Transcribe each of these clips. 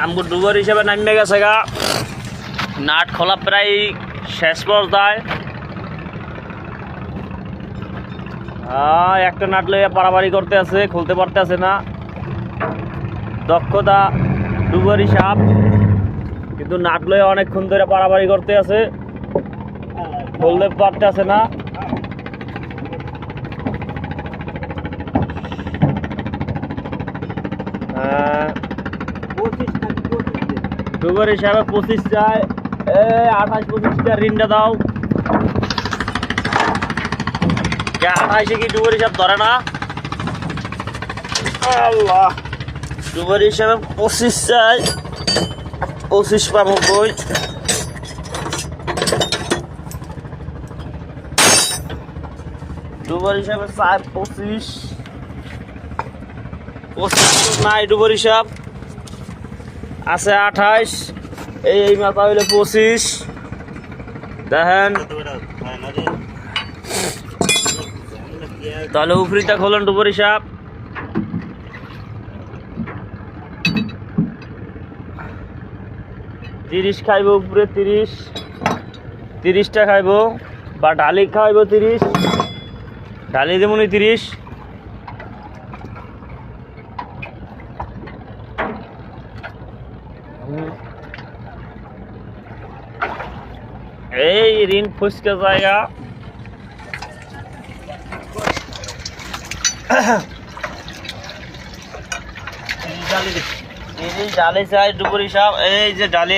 আমগো ডুবর হিসাবে নামে গেছে গা নাট খোলা প্রায় শেষ পর্যায়ে। একটা নাট লইয়া পারাপারি করতে আছে, খুলতে পারতেছে না। দক্ষতা ডুবর হিসাব, কিন্তু নাট লইয়া অনেকক্ষণ ধরে পারাপারি করতে আছে, খুলতে পারতেছে না। ডুবর হিসাবে 25 চায়, 28-25টা ঋণটা দাও। 28-এ কি ডুবর হিসাব ধরে না? আল্লাহ, ডুবর হিসাবে 25 চাই, 25 পাবো কই? ডুবর হিসাবে চাই 25 নাই, ডুবর হিসাব আছে 28, এই মাথা হইলে 25। দেখেন তাহলে উপরিটা খোলেন ডুবর হিসাব। তিরিশ খাইব উপরে, 30টা খাইব, বা ডালি খাইব 30, ডালি যেমন 30। এই ঋণ ফুসকে জায়গা ডালি চাই ডুবর হিসাব। এই যে ডালি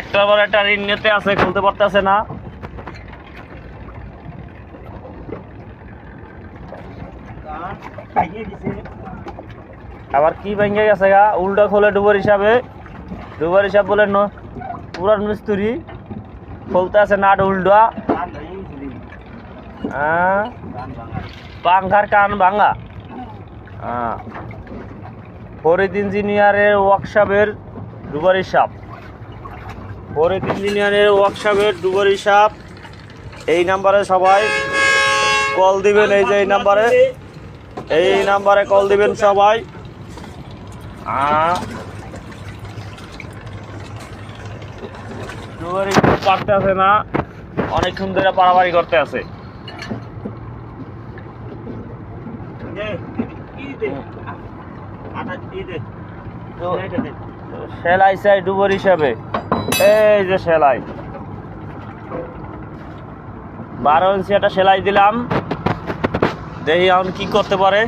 একটার পর একটা ঋণ নিতে আছে, খুলতে পারতেছে না। আবার কি ভেঙে গেছে গা, উল্টা খোলে ডুবর হিসাবে। ডুবর হিসাব বলে পুরান মিস্ত্রি, খুলতে আছে নাট উল্টা। পাংখার কান ভাঙা। ফরিদ ইঞ্জিনিয়ারের ওয়ার্কশপের ডুবর হিসাব, ফরিদ ইঞ্জিনিয়ারের ওয়ার্কশপের ডুবর হিসাব। এই নাম্বারে সবাই কল দিবেন, এই যে এই নাম্বারে কল দিবেন সবাই। ডুবর হিসাব পারতে আছে না, অনেকক্ষণ ধরে পারাপারি করতে আছে। সেলাই চাই ডুবর হিসাবে, এই যে সেলাই 12 ইঞ্চি একটা সেলাই দিলাম, দেখি এখন কি করতে পারে।